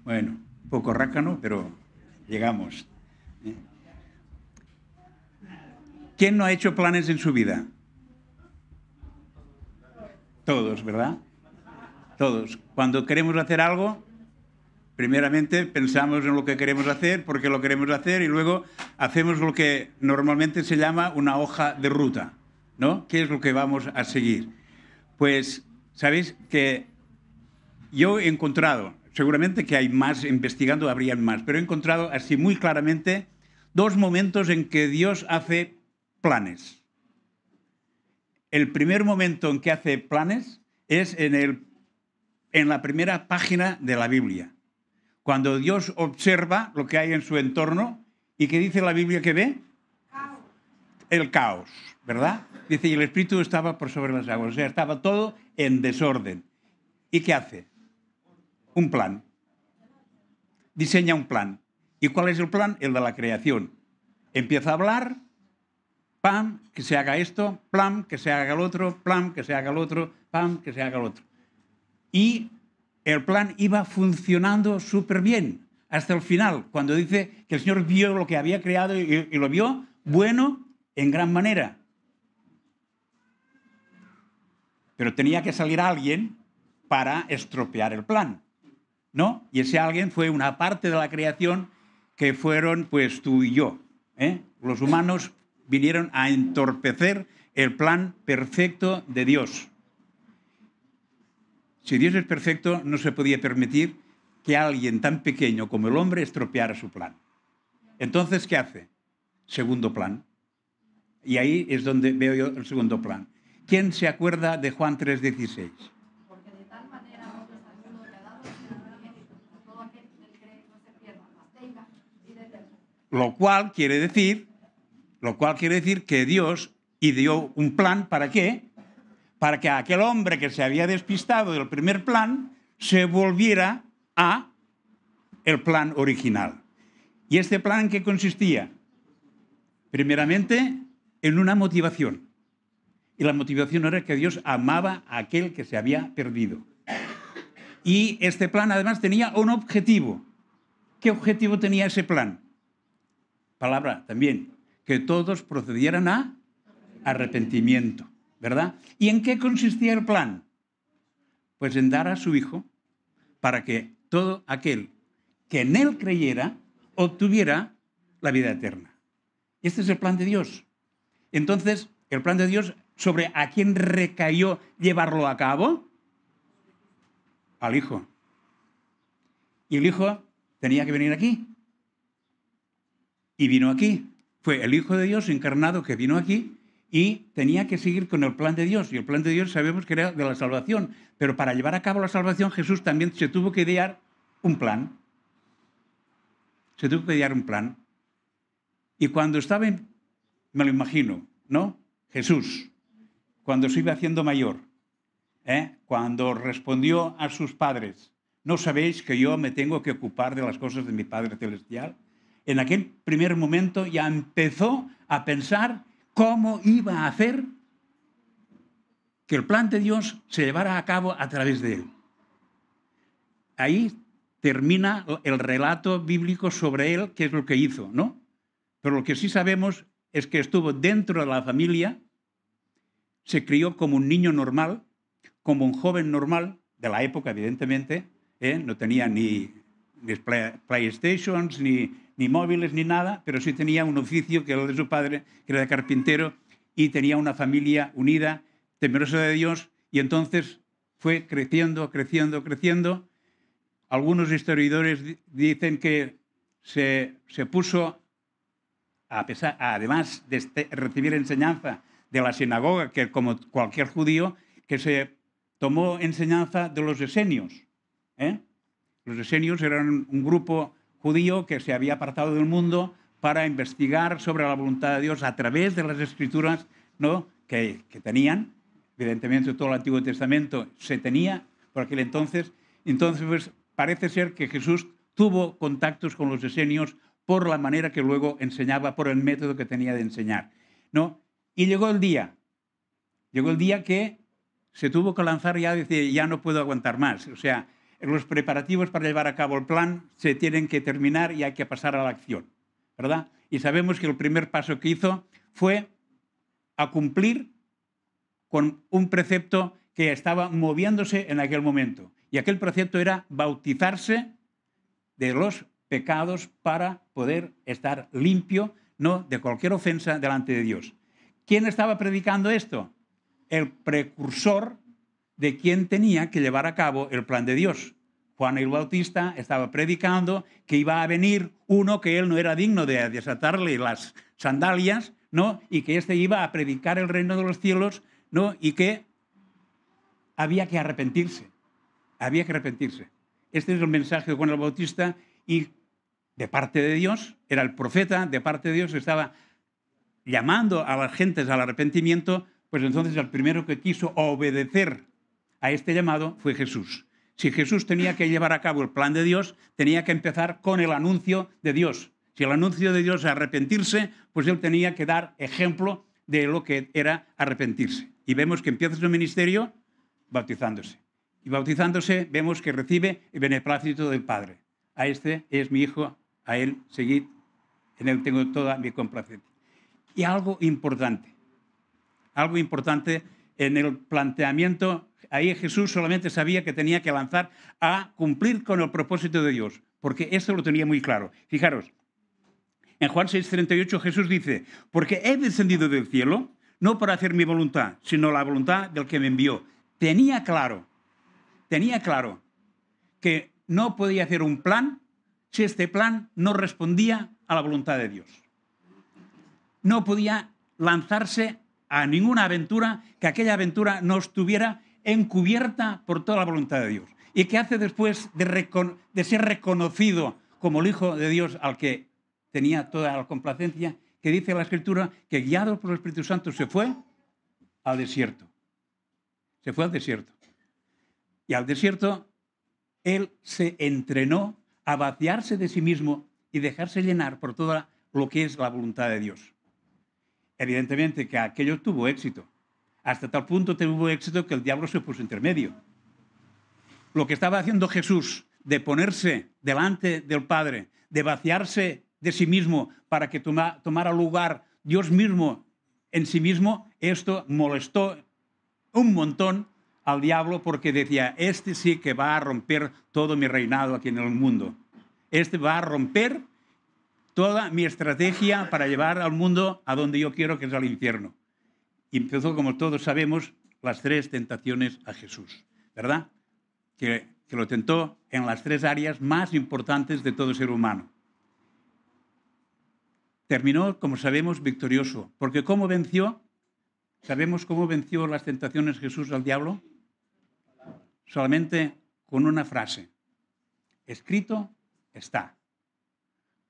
Bueno, un poco rácano, pero llegamos. ¿eh? ¿Quién no ha hecho planes en su vida? Todos, ¿verdad? Todos. Cuando queremos hacer algo, primeramente pensamos en lo que queremos hacer, por qué lo queremos hacer, y luego hacemos lo que normalmente se llama una hoja de ruta, ¿no? ¿Qué es lo que vamos a seguir? Pues, ¿sabéis que yo he encontrado, seguramente que hay más, investigando habrían más, pero he encontrado así muy claramente dos momentos en que Dios hace planes. El primer momento en que hace planes es en la primera página de la Biblia. Cuando Dios observa lo que hay en su entorno, ¿y qué dice la Biblia que ve? Caos. El caos, ¿verdad? Dice, y el Espíritu estaba por sobre las aguas, o sea, estaba todo en desorden. ¿Y qué hace? Un plan. Diseña un plan. ¿Y cuál es el plan? El de la creación. Empieza a hablar, pam, que se haga esto, plam, que se haga el otro, plam, que se haga el otro, pam, que se haga el otro. Y el plan iba funcionando súper bien hasta el final, cuando dice que el Señor vio lo que había creado y lo vio bueno en gran manera. Pero tenía que salir alguien para estropear el plan, ¿no? Y ese alguien fue una parte de la creación que fueron pues tú y yo. Los humanos vinieron a entorpecer el plan perfecto de Dios. Si Dios es perfecto, no se podía permitir que alguien tan pequeño como el hombre estropeara su plan. Entonces, ¿qué hace? Segundo plan. Y ahí es donde veo yo el segundo plan. ¿Quién se acuerda de Juan 3:16? Porque de tal manera amó Dios al mundo que ha dado su unigénito, a todo aquel que en él cree no se pierda, mas tenga vida eterna. Lo cual quiere decir que Dios ideó un plan, ¿para qué? Para que aquel hombre que se había despistado del primer plan se volviera a el plan original. ¿Y este plan en qué consistía? Primeramente, en una motivación. Y la motivación era que Dios amaba a aquel que se había perdido. Y este plan además tenía un objetivo. ¿Qué objetivo tenía ese plan? Palabra también, que todos procedieran a arrepentimiento, ¿verdad? ¿Y en qué consistía el plan? Pues en dar a su Hijo para que todo aquel que en Él creyera obtuviera la vida eterna. Este es el plan de Dios. Entonces, el plan de Dios, ¿sobre a quién recayó llevarlo a cabo? Al Hijo. Y el Hijo tenía que venir aquí. Y vino aquí. Fue el Hijo de Dios encarnado que vino aquí y tenía que seguir con el plan de Dios. Y el plan de Dios sabemos que era de la salvación. Pero para llevar a cabo la salvación, Jesús también se tuvo que idear un plan. Se tuvo que idear un plan. Y cuando estaba, me lo imagino, ¿no? Jesús, cuando se iba haciendo mayor, cuando respondió a sus padres, ¿no sabéis que yo me tengo que ocupar de las cosas de mi Padre Celestial? En aquel primer momento ya empezó a pensar cómo iba a hacer que el plan de Dios se llevara a cabo a través de él. Ahí termina el relato bíblico sobre él, qué es lo que hizo, ¿no? Pero lo que sí sabemos es que estuvo dentro de la familia, se crió como un niño normal, como un joven normal, de la época, evidentemente, no tenía ni PlayStations, ni móviles, ni nada, pero sí tenía un oficio que era el de su padre, que era de carpintero, y tenía una familia unida, temerosa de Dios, y entonces fue creciendo. Algunos historiadores dicen que se puso, además de recibir enseñanza de la sinagoga, que como cualquier judío, que se tomó enseñanza de los esenios. Los esenios eran un grupo judío que se había apartado del mundo para investigar sobre la voluntad de Dios a través de las escrituras, ¿no? que tenían. Evidentemente todo el Antiguo Testamento se tenía por aquel entonces. Entonces pues, parece ser que Jesús tuvo contactos con los esenios por la manera que luego enseñaba, por el método que tenía de enseñar, ¿no? Y llegó el día que se tuvo que lanzar ya, decir, ya no puedo aguantar más. O sea, los preparativos para llevar a cabo el plan se tienen que terminar y hay que pasar a la acción, ¿verdad? Y sabemos que el primer paso que hizo fue a cumplir con un precepto que estaba moviéndose en aquel momento. Y aquel precepto era bautizarse de los pecados para poder estar limpio, ¿no?, de cualquier ofensa delante de Dios. ¿Quién estaba predicando esto? El precursor de quien tenía que llevar a cabo el plan de Dios. Juan el Bautista estaba predicando que iba a venir uno que él no era digno de desatarle las sandalias, ¿no?, y que éste iba a predicar el reino de los cielos, ¿no?, y que había que arrepentirse. Había que arrepentirse. Este es el mensaje de Juan el Bautista y de parte de Dios, era el profeta de parte de Dios, estaba llamando a las gentes al arrepentimiento, pues entonces el primero que quiso obedecer a este llamado fue Jesús. Si Jesús tenía que llevar a cabo el plan de Dios, tenía que empezar con el anuncio de Dios. Si el anuncio de Dios es arrepentirse, pues él tenía que dar ejemplo de lo que era arrepentirse. Y vemos que empieza su ministerio bautizándose. Y bautizándose vemos que recibe el beneplácito del Padre. A este es mi hijo, a él seguid, en él tengo toda mi complacencia. Y algo importante en el planteamiento, ahí Jesús solamente sabía que tenía que lanzar a cumplir con el propósito de Dios, porque eso lo tenía muy claro. Fijaros, en Juan 6:38 Jesús dice, porque he descendido del cielo, no para hacer mi voluntad, sino la voluntad del que me envió. Tenía claro que no podía hacer un plan si este plan no respondía a la voluntad de Dios. No podía lanzarse a ninguna aventura que aquella aventura no estuviera encubierta por toda la voluntad de Dios. Y que hace después de ser reconocido como el Hijo de Dios al que tenía toda la complacencia, que dice la Escritura que guiado por el Espíritu Santo se fue al desierto. Se fue al desierto. Y al desierto él se entrenó a vaciarse de sí mismo y dejarse llenar por todo lo que es la voluntad de Dios. Evidentemente que aquello tuvo éxito. Hasta tal punto tuvo éxito que el diablo se puso intermedio. Lo que estaba haciendo Jesús de ponerse delante del Padre, de vaciarse de sí mismo para que tomara lugar Dios mismo en sí mismo, esto molestó un montón al diablo porque decía, este sí que va a romper todo mi reinado aquí en el mundo. Este va a romper toda mi estrategia para llevar al mundo a donde yo quiero, que es al infierno. Y empezó, como todos sabemos, las 3 tentaciones a Jesús, ¿verdad? Que lo tentó en las 3 áreas más importantes de todo ser humano. Terminó, como sabemos, victorioso. Porque ¿cómo venció? ¿Sabemos cómo venció las tentaciones Jesús al diablo? Solamente con una frase. Escrito está.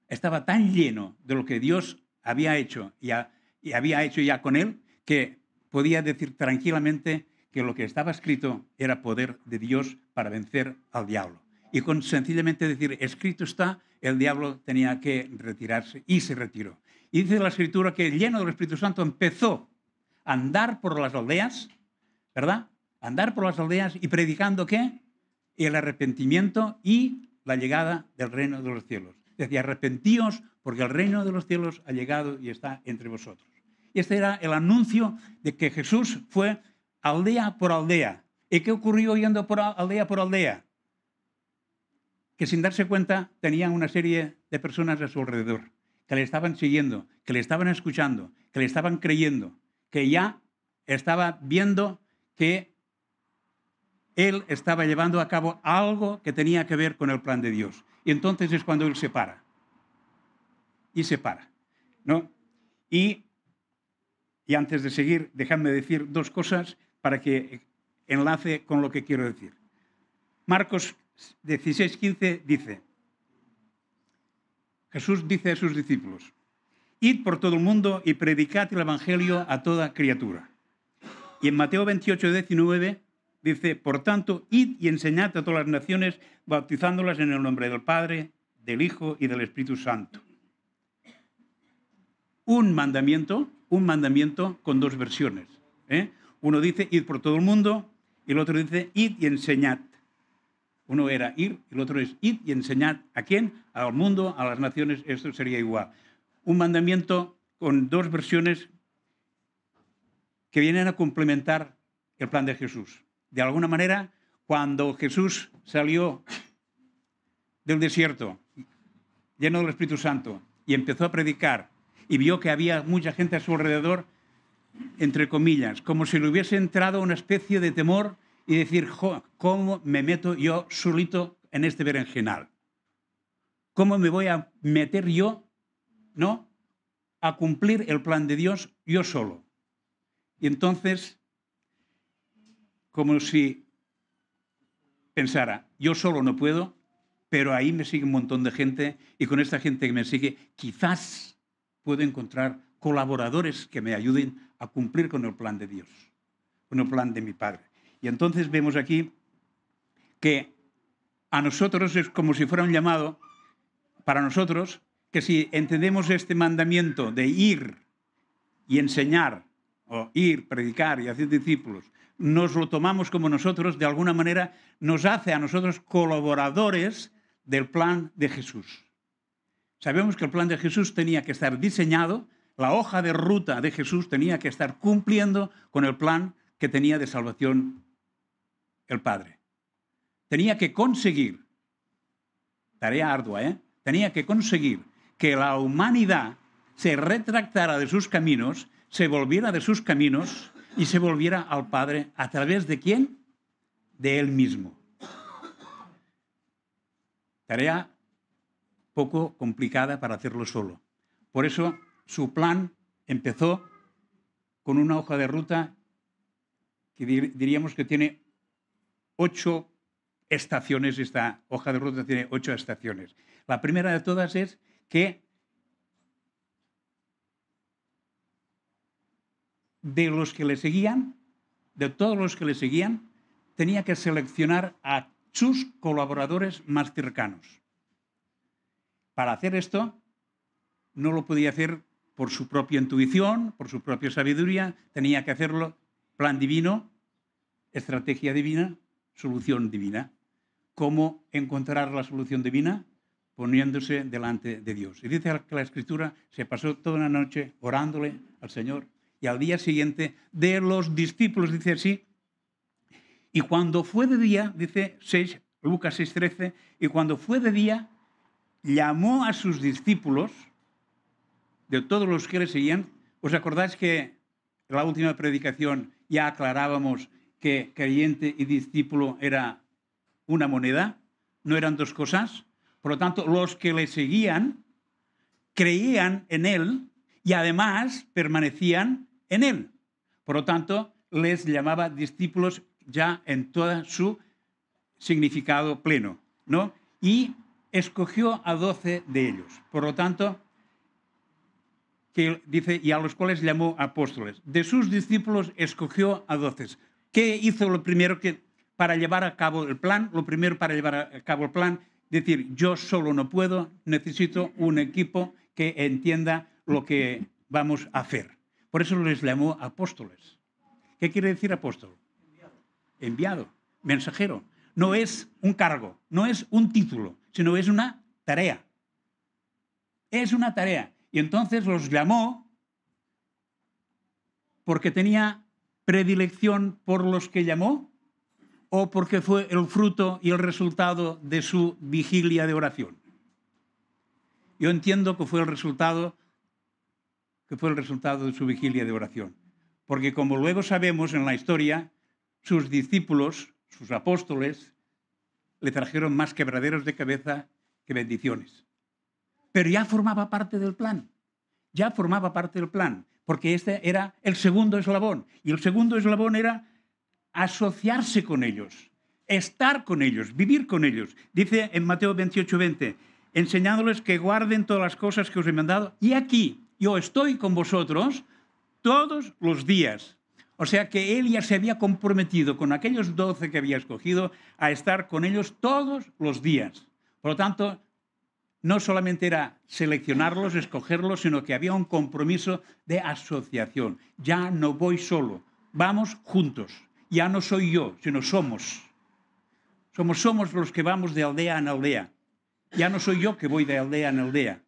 Estaba tan lleno de lo que Dios había hecho y había hecho ya con él, que podía decir tranquilamente que lo que estaba escrito era poder de Dios para vencer al diablo. Y con sencillamente decir, escrito está, el diablo tenía que retirarse y se retiró. Y dice la Escritura que lleno del Espíritu Santo empezó a andar por las aldeas, ¿verdad? Andar por las aldeas y predicando ¿qué? El arrepentimiento y la llegada del reino de los cielos. Decía, arrepentíos porque el reino de los cielos ha llegado y está entre vosotros. Y este era el anuncio de que Jesús fue aldea por aldea. ¿Y qué ocurrió yendo por aldea? Que sin darse cuenta tenían una serie de personas a su alrededor, que le estaban siguiendo, que le estaban escuchando, que le estaban creyendo, que ya estaba viendo que él estaba llevando a cabo algo que tenía que ver con el plan de Dios. Y entonces es cuando él se para. Y se para, ¿no? Y antes de seguir, dejadme decir 2 cosas para que enlace con lo que quiero decir. Marcos 16:15 dice, Jesús dice a sus discípulos, id por todo el mundo y predicad el evangelio a toda criatura. Y en Mateo 28:19 dice, por tanto, id y enseñad a todas las naciones, bautizándolas en el nombre del Padre, del Hijo y del Espíritu Santo. Un mandamiento con 2 versiones. Uno dice, id por todo el mundo, y el otro dice, id y enseñad. Uno era ir, el otro es ir y enseñar. ¿A quién? Al mundo, a las naciones, esto sería igual. Un mandamiento con dos versiones que vienen a complementar el plan de Jesús. De alguna manera, cuando Jesús salió del desierto, lleno del Espíritu Santo, y empezó a predicar, y vio que había mucha gente a su alrededor, entre comillas, como si le hubiese entrado una especie de temor y decir, ¿cómo me meto yo solito en este berenjenal? ¿Cómo me voy a meter yo, no, a cumplir el plan de Dios yo solo? Y entonces, como si pensara, yo solo no puedo, pero ahí me sigue un montón de gente y con esta gente que me sigue, quizás puedo encontrar colaboradores que me ayuden a cumplir con el plan de Dios, con el plan de mi Padre. Y entonces vemos aquí que a nosotros es como si fuera un llamado para nosotros, que si entendemos este mandamiento de ir y enseñar, o ir, predicar y hacer discípulos, nos lo tomamos como nosotros, de alguna manera nos hace a nosotros colaboradores del plan de Jesús. Sabemos que el plan de Jesús tenía que estar diseñado, la hoja de ruta de Jesús tenía que estar cumpliendo con el plan que tenía de salvación el Padre. Tenía que conseguir, tarea ardua, tenía que conseguir que la humanidad se retractara de sus caminos, se volviera de sus caminos y se volviera al Padre. ¿A través de quién? De Él mismo. Tarea poco complicada para hacerlo solo. Por eso su plan empezó con una hoja de ruta que diríamos que tiene 8 estaciones. Esta hoja de ruta tiene 8 estaciones. La primera de todas es que de los que le seguían, de todos los que le seguían, tenía que seleccionar a sus colaboradores más cercanos. Para hacer esto, no lo podía hacer por su propia intuición, por su propia sabiduría, tenía que hacerlo plan divino, estrategia divina, solución divina. ¿Cómo encontrar la solución divina? Poniéndose delante de Dios. Y dice que la Escritura se pasó toda una noche orándole al Señor y al día siguiente de los discípulos, dice así, y cuando fue de día, dice Lucas 6:13, y cuando fue de día, llamó a sus discípulos, de todos los que le seguían. ¿Os acordáis que en la última predicación ya aclarábamos que creyente y discípulo era una moneda? ¿No eran dos cosas? Por lo tanto, los que le seguían creían en él y además permanecían en él. Por lo tanto, les llamaba discípulos ya en todo su significado pleno, ¿no? Y escogió a 12 de ellos. Por lo tanto, que dice, y a los cuales llamó apóstoles. De sus discípulos escogió a 12. ¿Qué hizo lo primero para llevar a cabo el plan? Lo primero para llevar a cabo el plan, decir, yo solo no puedo, necesito un equipo que entienda lo que vamos a hacer. Por eso les llamó apóstoles. ¿Qué quiere decir apóstol? Enviado, mensajero. No es un cargo, no es un título, sino es una tarea. Es una tarea. Y entonces los llamó porque tenía predilección por los que llamó o porque fue el fruto y el resultado de su vigilia de oración. Yo entiendo que fue el resultado de su vigilia de oración. Porque como luego sabemos en la historia, sus discípulos, sus apóstoles, le trajeron más quebraderos de cabeza que bendiciones. Pero ya formaba parte del plan. Ya formaba parte del plan. Porque este era el segundo eslabón. Y el segundo eslabón era asociarse con ellos, estar con ellos, vivir con ellos. Dice en Mateo 28:20, enseñándoles que guarden todas las cosas que os he mandado. Y aquí yo estoy con vosotros todos los días. O sea que él ya se había comprometido con aquellos 12 que había escogido a estar con ellos todos los días. Por lo tanto, no solamente era seleccionarlos, escogerlos, sino que había un compromiso de asociación. Ya no voy solo, vamos juntos. Ya no soy yo, sino somos. Somos los que vamos de aldea en aldea. Ya no soy yo que voy de aldea en aldea.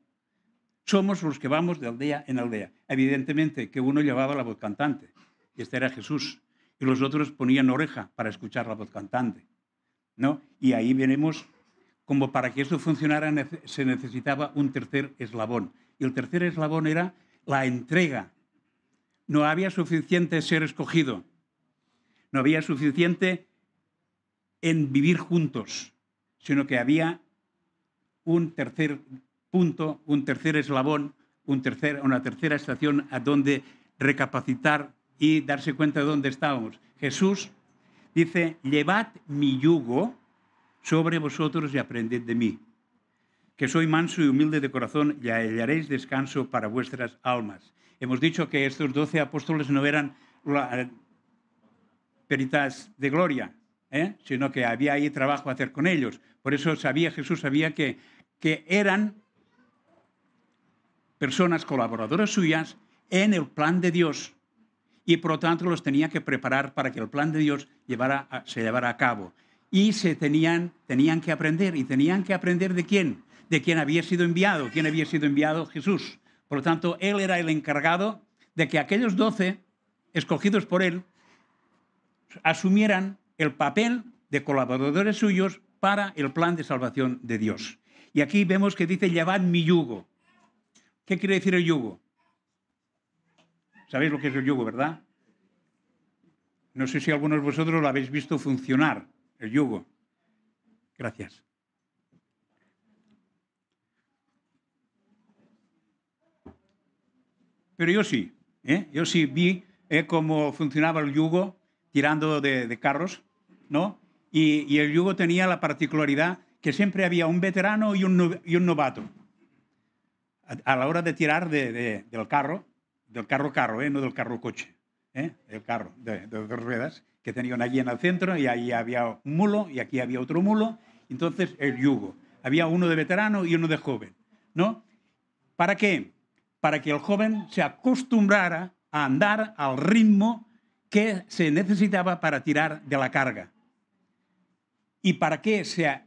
Somos los que vamos de aldea en aldea. Evidentemente que uno llevaba la voz cantante, y este era Jesús, y los otros ponían oreja para escuchar la voz cantante, ¿no? Y ahí veremos como para que esto funcionara se necesitaba un tercer eslabón. Y el tercer eslabón era la entrega. No había suficiente ser escogido. No había suficiente en vivir juntos, sino que había un tercer punto, un tercer eslabón, una tercera estación a donde recapacitar y darse cuenta de dónde estábamos. Jesús dice, llevad mi yugo sobre vosotros y aprended de mí, que soy manso y humilde de corazón y hallaréis descanso para vuestras almas. Hemos dicho que estos 12 apóstoles no eran peritas de gloria, sino que había ahí trabajo a hacer con ellos. Por eso Jesús sabía que eran personas colaboradoras suyas en el plan de Dios y por lo tanto los tenía que preparar para que el plan de Dios se llevara a cabo. Y tenían que aprender. ¿Y tenían que aprender de quién? De quién había sido enviado. ¿Quién había sido enviado? Jesús. Por lo tanto, él era el encargado de que aquellos 12, escogidos por él, asumieran el papel de colaboradores suyos para el plan de salvación de Dios. Y aquí vemos que dice, llevad mi yugo. ¿Qué quiere decir el yugo? ¿Sabéis lo que es el yugo, verdad? No sé si algunos de vosotros lo habéis visto funcionar, el yugo. Gracias. Pero yo sí, yo sí vi cómo funcionaba el yugo tirando de carros, ¿no? Y el yugo tenía la particularidad que siempre había un veterano y un novato. A la hora de tirar del carro, no del carro-coche, el carro de dos ruedas, que tenían allí en el centro, y ahí había un mulo y aquí había otro mulo. Entonces, el yugo. Había uno de veterano y uno de joven, ¿no? ¿Para qué? Para que el joven se acostumbrara a andar al ritmo que se necesitaba para tirar de la carga. Y para que se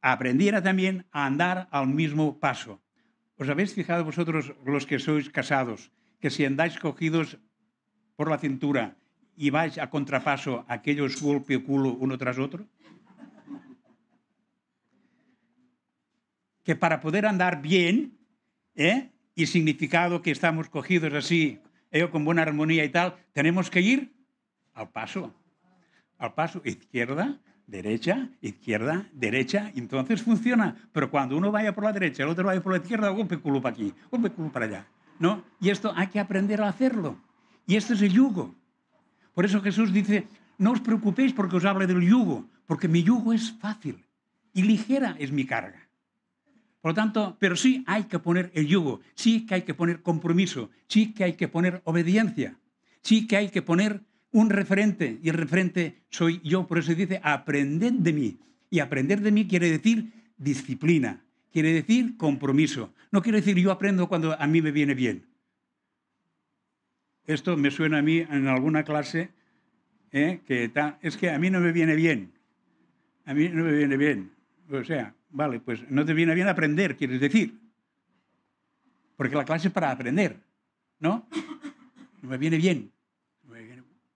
aprendiera también a andar al mismo paso. ¿Os habéis fijado vosotros, los que sois casados, que si andáis cogidos por la cintura y vais a contrapaso, aquellos golpe culo uno tras otro? Que para poder andar bien, y significado que estamos cogidos así, con buena armonía y tal, tenemos que ir al paso, izquierda, derecha, entonces funciona. Pero cuando uno vaya por la derecha, el otro vaya por la izquierda, golpe culo para aquí, golpe culo para allá, ¿no? Y esto hay que aprender a hacerlo. Y esto es el yugo. Por eso Jesús dice, no os preocupéis porque os hable del yugo, porque mi yugo es fácil y ligera es mi carga. Por lo tanto, pero sí hay que poner el yugo, sí que hay que poner compromiso, sí que hay que poner obediencia, sí que hay que poner un referente, y el referente soy yo. Por eso dice, aprended de mí. Y aprender de mí quiere decir disciplina, quiere decir compromiso. No quiere decir yo aprendo cuando a mí me viene bien. Esto me suena a mí en alguna clase, es que a mí no me viene bien. A mí no me viene bien. O sea, vale, pues no te viene bien aprender, quieres decir. Porque la clase es para aprender, ¿no? No me viene bien.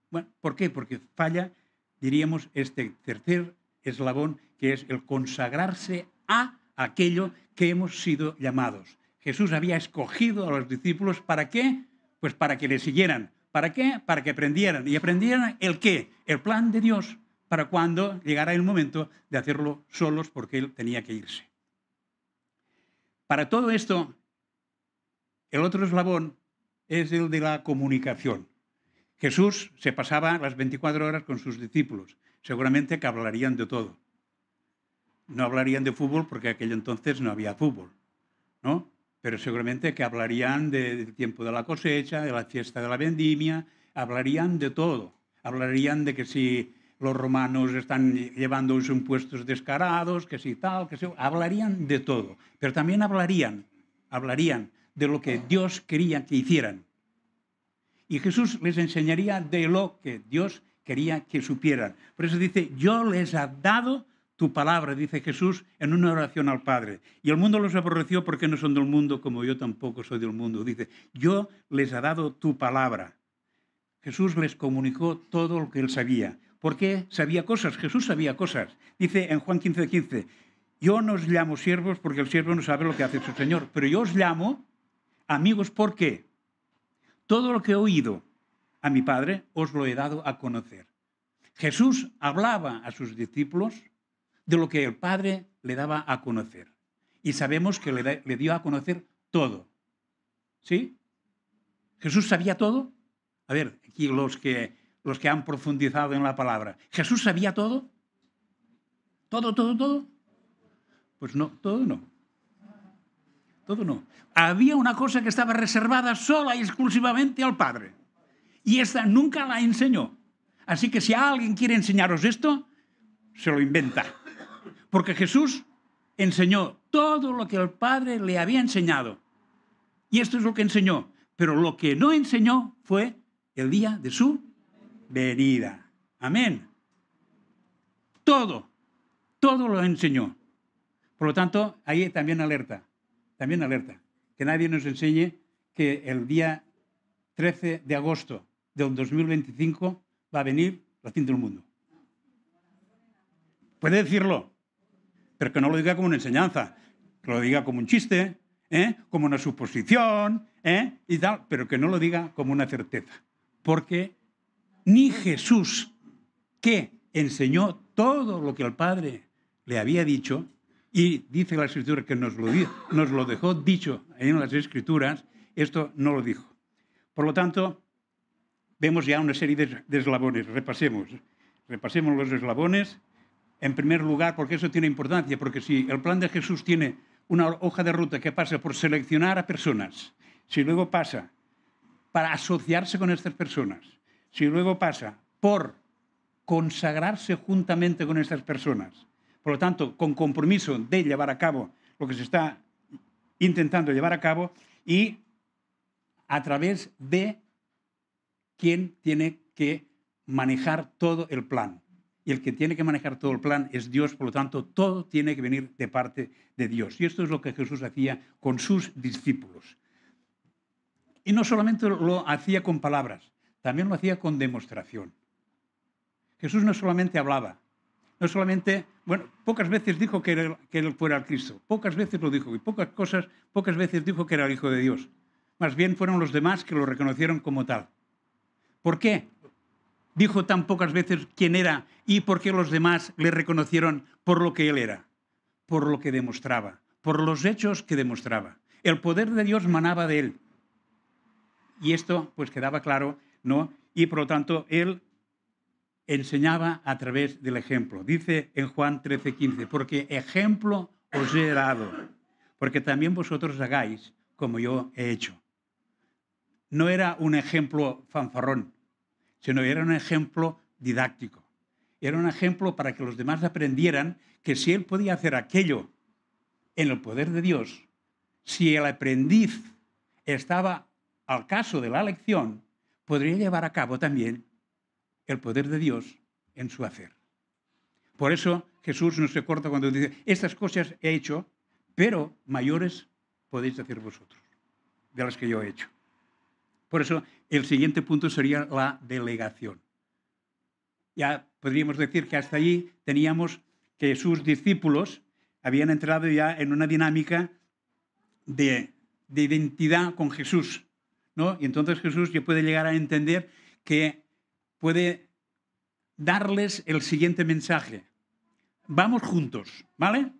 Bueno, ¿por qué? Porque falla, diríamos, este tercer eslabón, que es el consagrarse a aquello que hemos sido llamados. Jesús había escogido a los discípulos, ¿para qué? Pues para que le siguieran. ¿Para qué? Para que aprendieran. ¿Y aprendieran el qué? El plan de Dios, para cuando llegara el momento de hacerlo solos, porque él tenía que irse. Para todo esto, el otro eslabón es el de la comunicación. Jesús se pasaba las 24 horas con sus discípulos. Seguramente que hablarían de todo. No hablarían de fútbol porque aquello entonces no había fútbol, ¿no? Pero seguramente que hablarían del tiempo de la cosecha, de la fiesta de la vendimia, hablarían de todo. Hablarían de que si los romanos están llevando unos impuestos descarados, que si tal, que si... Hablarían de todo. Pero también hablarían de lo que Dios quería que hicieran. Y Jesús les enseñaría de lo que Dios quería que supieran. Por eso dice, yo les he dado tu palabra, dice Jesús en una oración al Padre. Y el mundo los aborreció porque no son del mundo, como yo tampoco soy del mundo. Dice, yo les he dado tu palabra. Jesús les comunicó todo lo que él sabía. ¿Por qué sabía cosas? Jesús sabía cosas. Dice en Juan 15:15, yo no os llamo siervos porque el siervo no sabe lo que hace su Señor, pero yo os llamo amigos porque todo lo que he oído a mi Padre os lo he dado a conocer. Jesús hablaba a sus discípulos de lo que el Padre le daba a conocer. Y sabemos que le dio a conocer todo. ¿Sí? ¿Jesús sabía todo? A ver, aquí los que han profundizado en la palabra. ¿Jesús sabía todo? ¿Todo, todo, todo? Pues no, todo no. Todo no. Había una cosa que estaba reservada sola y exclusivamente al Padre. Y esta nunca la enseñó. Así que si alguien quiere enseñaros esto, se lo inventa. Porque Jesús enseñó todo lo que el Padre le había enseñado. Y esto es lo que enseñó. Pero lo que no enseñó fue el día de su venida. Amén. Todo lo enseñó. Por lo tanto, ahí también alerta, que nadie nos enseñe que el día 13 de agosto del 2025 va a venir el fin del mundo. Puede decirlo, pero que no lo diga como una enseñanza, que lo diga como un chiste, como una suposición, y tal, pero que no lo diga como una certeza. Porque ni Jesús, que enseñó todo lo que el Padre le había dicho, y dice la Escritura que nos lo dejó dicho en las Escrituras, esto no lo dijo. Por lo tanto, vemos ya una serie de eslabones. Repasemos los eslabones. En primer lugar, porque eso tiene importancia, porque si el plan de Jesús tiene una hoja de ruta que pasa por seleccionar a personas, si luego pasa para asociarse con estas personas, si luego pasa por consagrarse juntamente con estas personas, por lo tanto, con compromiso de llevar a cabo lo que se está intentando llevar a cabo y a través de quien tiene que manejar todo el plan. Y el que tiene que manejar todo el plan es Dios, por lo tanto, todo tiene que venir de parte de Dios. Y esto es lo que Jesús hacía con sus discípulos. Y no solamente lo hacía con palabras, también lo hacía con demostración. Jesús no solamente hablaba, pocas veces dijo que él fuera el Cristo, pocas veces lo dijo, y pocas veces dijo que era el Hijo de Dios. Más bien fueron los demás que lo reconocieron como tal. ¿Por qué dijo tan pocas veces quién era y por qué los demás le reconocieron por lo que él era? Por lo que demostraba, por los hechos que demostraba. El poder de Dios manaba de él. Y esto pues quedaba claro, ¿no? Y por lo tanto él enseñaba a través del ejemplo. Dice en Juan 13:15, porque ejemplo os he dado, porque también vosotros hagáis como yo he hecho. No era un ejemplo fanfarrón, sino era un ejemplo didáctico. Era un ejemplo para que los demás aprendieran que si él podía hacer aquello en el poder de Dios, si el aprendiz estaba al caso de la lección, podría llevar a cabo también el poder de Dios en su hacer. Por eso Jesús no se corta cuando dice, estas cosas he hecho, pero mayores podéis hacer vosotros, de las que yo he hecho. Por eso el siguiente punto sería la delegación. Ya podríamos decir que hasta allí teníamos que sus discípulos habían entrado ya en una dinámica de identidad con Jesús, ¿no? Y entonces Jesús ya puede llegar a entender que puede darles el siguiente mensaje. Vamos juntos, ¿vale?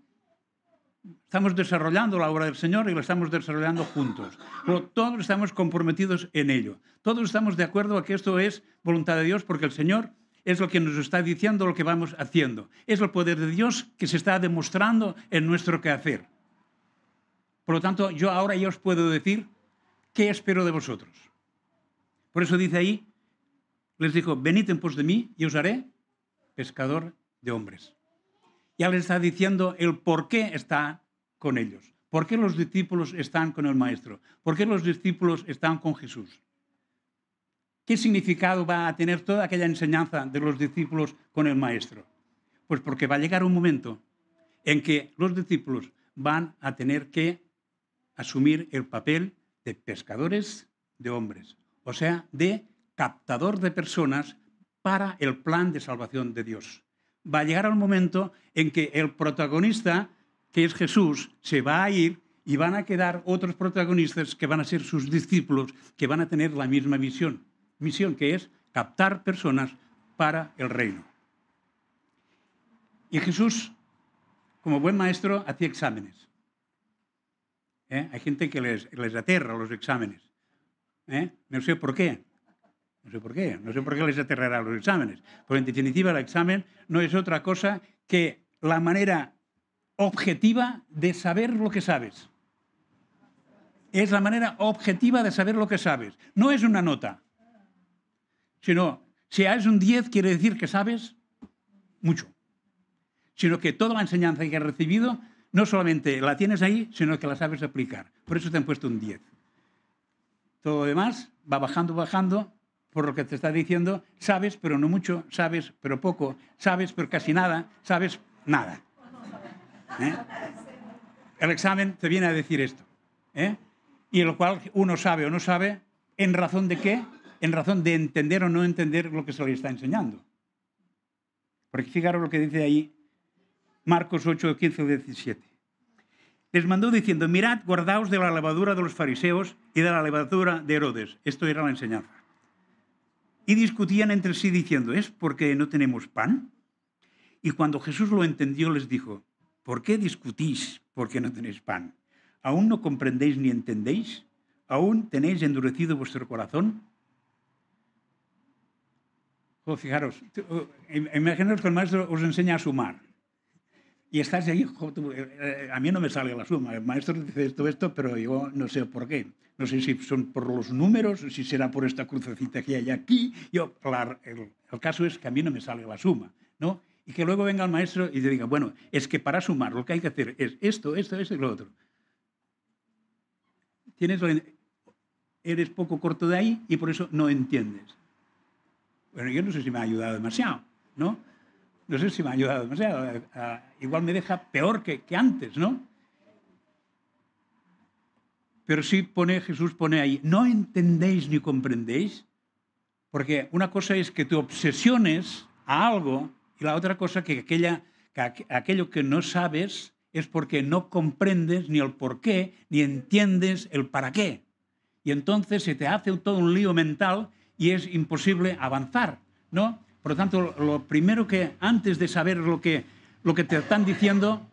Estamos desarrollando la obra del Señor y la estamos desarrollando juntos. Pero todos estamos comprometidos en ello. Todos estamos de acuerdo a que esto es voluntad de Dios porque el Señor es lo que nos está diciendo lo que vamos haciendo. Es el poder de Dios que se está demostrando en nuestro quehacer. Por lo tanto, yo ahora ya os puedo decir qué espero de vosotros. Por eso dice ahí, les dijo, venid en pos de mí y os haré pescador de hombres. Ya les está diciendo el por qué está con ellos. ¿Por qué los discípulos están con el Maestro? ¿Por qué los discípulos están con Jesús? ¿Qué significado va a tener toda aquella enseñanza de los discípulos con el Maestro? Pues porque va a llegar un momento en que los discípulos van a tener que asumir el papel de pescadores de hombres, o sea, de captador de personas para el plan de salvación de Dios. Va a llegar el momento en que el protagonista, que es Jesús, se va a ir y van a quedar otros protagonistas que van a ser sus discípulos, que van a tener la misma misión que es captar personas para el reino. Y Jesús, como buen maestro, hacía exámenes. Hay gente que les aterra los exámenes. No sé por qué. No sé por qué les aterrará los exámenes. Porque en definitiva el examen no es otra cosa que la manera objetiva de saber lo que sabes. Es la manera objetiva de saber lo que sabes. No es una nota. Sino, si es un 10, quiere decir que sabes mucho. Sino que toda la enseñanza que has recibido, no solamente la tienes ahí, sino que la sabes aplicar. Por eso te han puesto un 10. Todo lo demás va bajando, por lo que te está diciendo, sabes, pero no mucho, sabes, pero poco, sabes, pero casi nada, sabes nada. El examen te viene a decir esto. Y lo cual uno sabe o no sabe, ¿en razón de qué? En razón de entender o no entender lo que se le está enseñando. Porque fijaros lo que dice ahí Marcos 8, 15 o 17. Les mandó diciendo, mirad, guardaos de la levadura de los fariseos y de la levadura de Herodes. Esto era la enseñanza. Y discutían entre sí diciendo, ¿es porque no tenemos pan? Y cuando Jesús lo entendió les dijo, ¿por qué discutís porque no tenéis pan? ¿Aún no comprendéis ni entendéis? ¿Aún tenéis endurecido vuestro corazón? Fijaros, imaginaos que el maestro os enseña a sumar. Y estás ahí, a mí no me sale la suma. El maestro dice esto, pero yo no sé por qué. No sé si son por los números, si será por esta crucecita que hay aquí. El caso es que a mí no me sale la suma, ¿no? Y que luego venga el maestro y te diga, bueno, es que para sumar lo que hay que hacer es esto y lo otro. Eres poco corto de ahí y por eso no entiendes. Bueno, yo no sé si me ha ayudado demasiado, ¿no? No sé si me ha ayudado demasiado. Igual me deja peor que antes, ¿no? Pero sí Jesús pone ahí, no entendéis ni comprendéis, porque una cosa es que te obsesiones a algo y la otra cosa que aquello que no sabes es porque no comprendes ni el por qué, ni entiendes el para qué. Y entonces se te hace todo un lío mental y es imposible avanzar, ¿no? Por lo tanto, lo primero que, antes de saber lo que te están diciendo,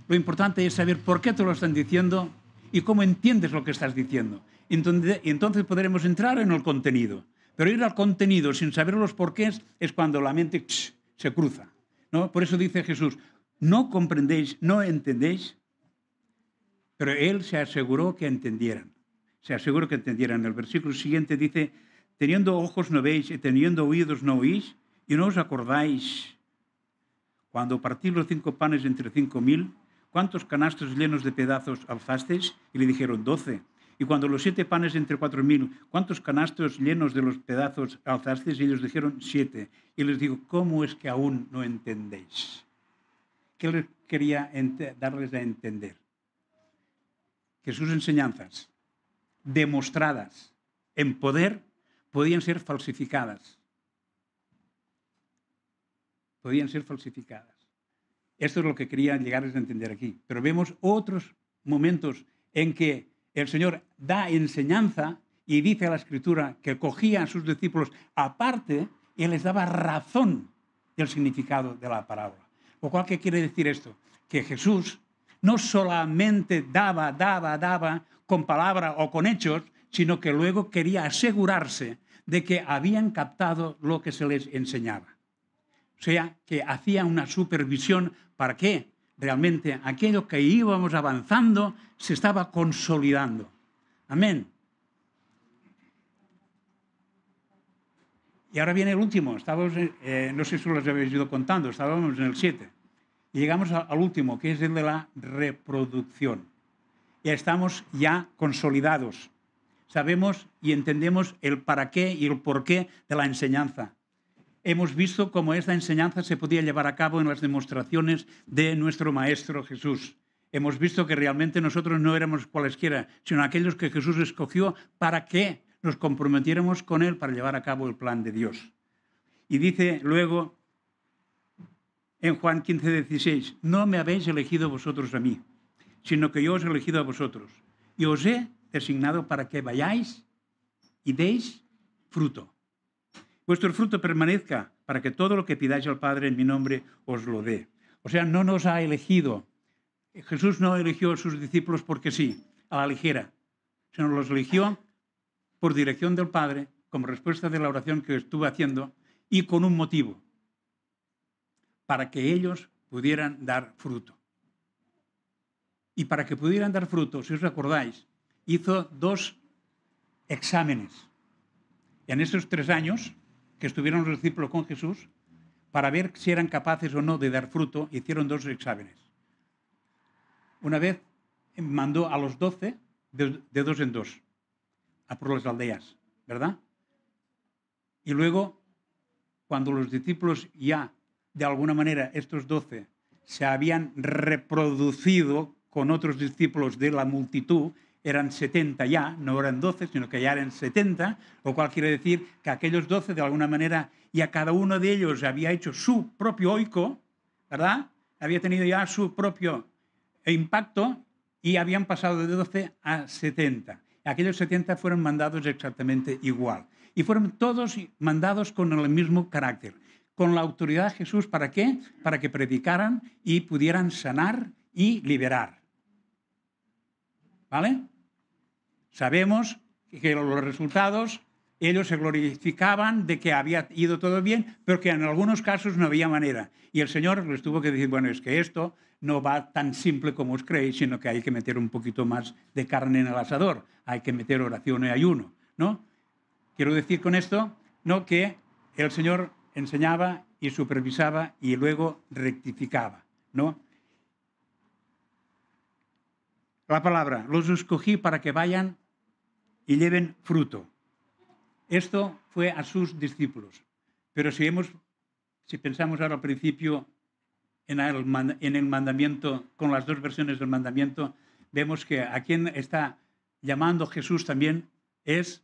lo importante es saber por qué te lo están diciendo y cómo entiendes lo que estás diciendo. Y entonces podremos entrar en el contenido. Pero ir al contenido sin saber los porqués es cuando la mente se cruza, ¿no? Por eso dice Jesús, no comprendéis, no entendéis, pero Él se aseguró que entendieran. Se aseguró que entendieran. El versículo siguiente dice, teniendo ojos no veis y teniendo oídos no oís, y no os acordáis. Cuando partí los 5 panes entre 5.000, ¿cuántos canastos llenos de pedazos alzasteis? Y le dijeron 12. Y cuando los 7 panes entre 4.000, ¿cuántos canastos llenos de los pedazos alzasteis? Y ellos dijeron 7. Y les digo, ¿cómo es que aún no entendéis? ¿Qué les quería darles a entender? Que sus enseñanzas, demostradas en poder, podían ser falsificadas. Podían ser falsificadas. Esto es lo que quería llegarles a entender aquí. Pero vemos otros momentos en que el Señor da enseñanza y dice a la Escritura que cogía a sus discípulos aparte y les daba razón del significado de la parábola. Lo cual, ¿qué quiere decir esto? Que Jesús no solamente daba con palabra o con hechos, sino que luego quería asegurarse de que habían captado lo que se les enseñaba. O sea, que hacía una supervisión para que realmente aquello que íbamos avanzando se estaba consolidando. Amén. Y ahora viene el último. Estábamos, no sé si los habéis ido contando, estábamos en el 7. Y llegamos al último, que es el de la reproducción. Ya estamos ya consolidados. sabemos y entendemos el para qué y el por qué de la enseñanza. Hemos visto cómo esta enseñanza se podía llevar a cabo en las demostraciones de nuestro Maestro Jesús. Hemos visto que realmente nosotros no éramos cualesquiera, sino aquellos que Jesús escogió para que nos comprometiéramos con Él para llevar a cabo el plan de Dios. Y dice luego en Juan 15:16, no me habéis elegido vosotros a mí, sino que yo os he elegido a vosotros. Y os he designado para que vayáis y deis fruto. Vuestro fruto permanezca para que todo lo que pidáis al Padre en mi nombre os lo dé. O sea, no nos ha elegido. Jesús no eligió a sus discípulos porque sí, a la ligera, sino los eligió por dirección del Padre, como respuesta de la oración que estuve haciendo, y con un motivo, para que ellos pudieran dar fruto. Y para que pudieran dar fruto, si os acordáis, hizo 2 exámenes. En esos 3 años que estuvieron los discípulos con Jesús, para ver si eran capaces o no de dar fruto, hicieron 2 exámenes. Una vez mandó a los 12 de 2 en 2 a por las aldeas, ¿verdad? Y luego, cuando los discípulos ya, de alguna manera, estos 12 se habían reproducido con otros discípulos de la multitud, eran 70 ya, no eran 12, sino que ya eran 70, lo cual quiere decir que aquellos 12, de alguna manera, ya cada uno de ellos había hecho su propio oiko, ¿verdad? Había tenido ya su propio impacto y habían pasado de 12 a 70. Aquellos 70 fueron mandados exactamente igual. Y fueron todos mandados con el mismo carácter, con la autoridad de Jesús. ¿Para qué? Para que predicaran y pudieran sanar y liberar. ¿Vale? Sabemos que los resultados, ellos se glorificaban de que había ido todo bien, pero que en algunos casos no había manera. Y el Señor les tuvo que decir, bueno, es que esto no va tan simple como os creéis, sino que hay que meter un poquito más de carne en el asador, hay que meter oración y ayuno, ¿no? Quiero decir con esto, ¿no?, que el Señor enseñaba y supervisaba y luego rectificaba, ¿no? La palabra, los escogí para que vayan y lleven fruto. Esto fue a sus discípulos. Pero si pensamos ahora al principio en el mandamiento, con las 2 versiones del mandamiento, vemos que a quien está llamando Jesús también es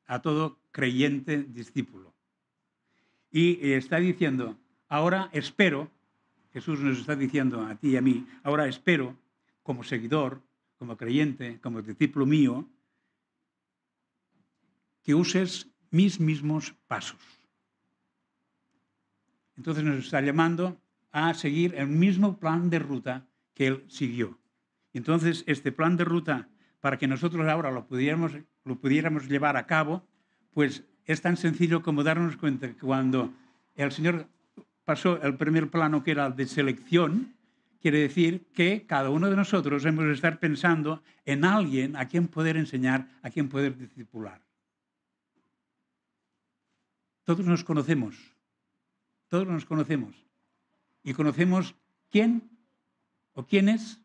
a todo creyente discípulo. Y está diciendo, ahora espero, Jesús nos está diciendo a ti y a mí, ahora espero, como seguidor, como creyente, como discípulo mío, que uses mis mismos pasos. Entonces nos está llamando a seguir el mismo plan de ruta que Él siguió. Entonces, este plan de ruta, para que nosotros ahora lo pudiéramos llevar a cabo, pues es tan sencillo como darnos cuenta que cuando el Señor pasó el primer plano, que era el de selección, quiere decir que cada uno de nosotros hemos de estar pensando en alguien a quien poder enseñar, a quien poder discipular. Todos nos conocemos. Todos nos conocemos. Y conocemos quién o quiénes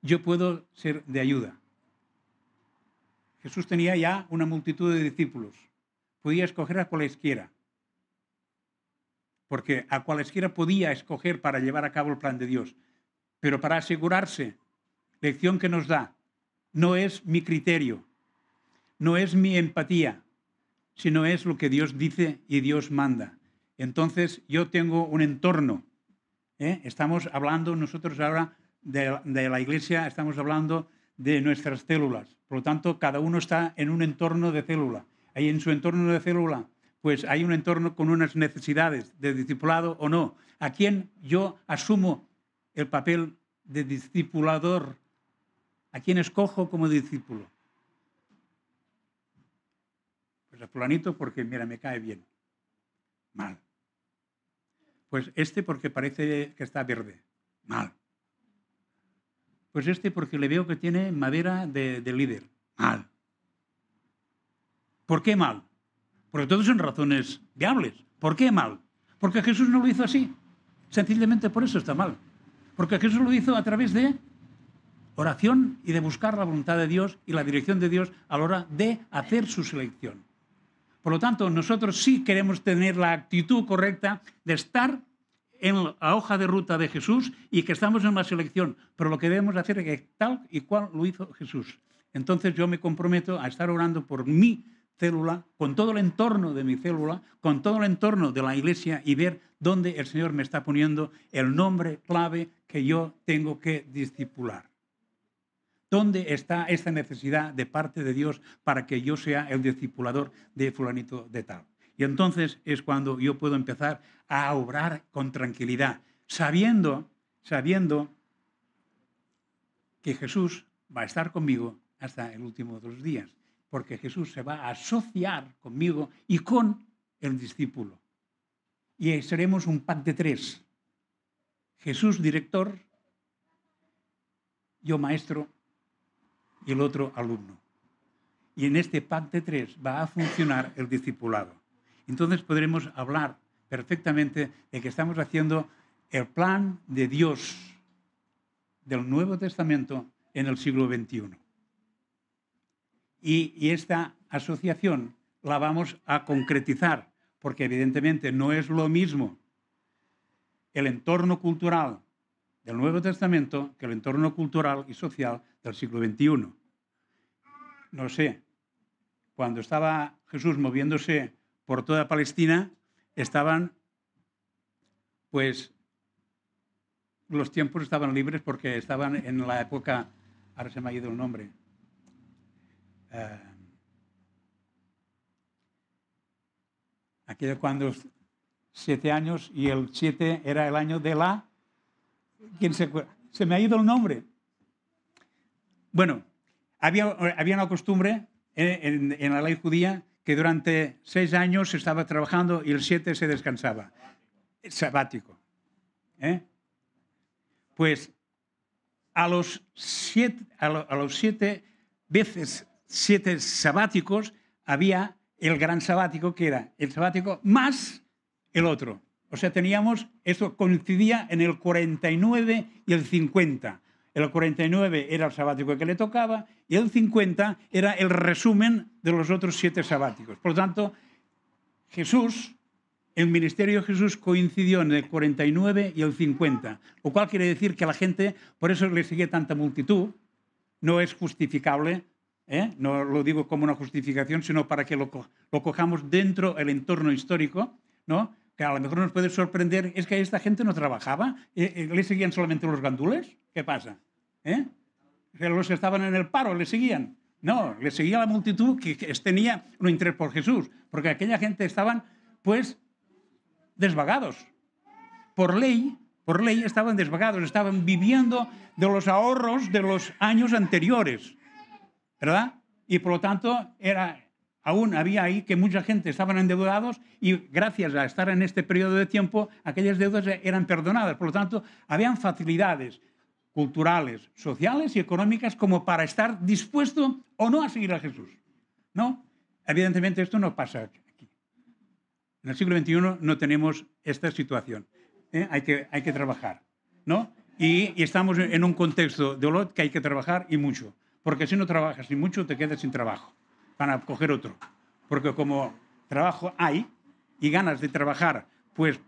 yo puedo ser de ayuda. Jesús tenía ya una multitud de discípulos. Podía escoger a cualesquiera. Porque a cualesquiera podía escoger para llevar a cabo el plan de Dios. Pero para asegurarse, lección que nos da, no es mi criterio, no es mi empatía, sino es lo que Dios dice y Dios manda. Entonces yo tengo un entorno. Estamos hablando nosotros ahora de la iglesia, estamos hablando de nuestras células. Por lo tanto, cada uno está en un entorno de célula. Ahí en su entorno de célula, pues hay un entorno con unas necesidades de discipulado o no. ¿A quién yo asumo el papel de discipulador? ¿A quién escojo como discípulo? Pues a fulanito porque, mira, me cae bien. Mal. Pues este porque parece que está verde. Mal. Pues este porque le veo que tiene madera de líder. Mal. ¿Por qué mal? Porque todos son razones viables. ¿Por qué mal? Porque Jesús no lo hizo así. Sencillamente por eso está mal. Porque Jesús lo hizo a través de oración y de buscar la voluntad de Dios y la dirección de Dios a la hora de hacer su selección. Por lo tanto, nosotros sí queremos tener la actitud correcta de estar en la hoja de ruta de Jesús y que estamos en una selección, pero lo que debemos hacer es que tal y cual lo hizo Jesús. Entonces yo me comprometo a estar orando por mi célula, con todo el entorno de mi célula, con todo el entorno de la iglesia y ver dónde el Señor me está poniendo el nombre clave que yo tengo que discipular. ¿Dónde está esta necesidad de parte de Dios para que yo sea el discipulador de fulanito de tal? Y entonces es cuando yo puedo empezar a obrar con tranquilidad, sabiendo que Jesús va a estar conmigo hasta el último de los días, porque Jesús se va a asociar conmigo y con el discípulo. Y seremos un pack de tres. Jesús director, yo maestro y el otro alumno. Y en este pack de tres va a funcionar el discipulado. Entonces podremos hablar perfectamente de que estamos haciendo el plan de Dios del Nuevo Testamento en el siglo XXI. Y esta asociación la vamos a concretizar, porque evidentemente no es lo mismo el entorno cultural del Nuevo Testamento que el entorno cultural y social del siglo XXI. No sé, cuando estaba Jesús moviéndose por toda Palestina, estaban, pues, los tiempos estaban libres porque estaban en la época, ahora se me ha ido el nombre, aquello cuando 7 años y el 7 era el año de la... ¿Quién se acuerda? Se me ha ido el nombre. Bueno, había una costumbre en la ley judía que durante 6 años se estaba trabajando y el 7 se descansaba. Sabático. Pues a los 7 veces 7 sabáticos había el gran sabático, que era el sabático más el otro. O sea, eso coincidía en el 49 y el 50. El 49 era el sabático que le tocaba y el 50 era el resumen de los otros 7 sabáticos. Por lo tanto, el ministerio de Jesús coincidió en el 49 y el 50, lo cual quiere decir que la gente, por eso le sigue tanta multitud, no es justificable, no lo digo como una justificación, sino para que lo cojamos dentro del entorno histórico, ¿no? Que a lo mejor nos puede sorprender, es que esta gente no trabajaba, ¿le seguían solamente los gandules? ¿Qué pasa? Los que estaban en el paro, ¿le seguían? No, le seguía la multitud que tenía un interés por Jesús, porque aquella gente estaban, pues, desvagados. Por ley estaban desvagados, estaban viviendo de los ahorros de los años anteriores, ¿verdad? Y por lo tanto, aún había ahí que mucha gente estaban endeudados y gracias a estar en este periodo de tiempo, aquellas deudas eran perdonadas. Por lo tanto, habían facilidades culturales, sociales y económicas como para estar dispuesto o no a seguir a Jesús. ¿No? Evidentemente esto no pasa aquí. En el siglo XXI no tenemos esta situación. Hay que trabajar, ¿no? Y estamos en un contexto de Olot que hay que trabajar y mucho. Porque si no trabajas y mucho, te quedas sin trabajo. Van a coger otro. Porque como trabajo hay y ganas de trabajar, pues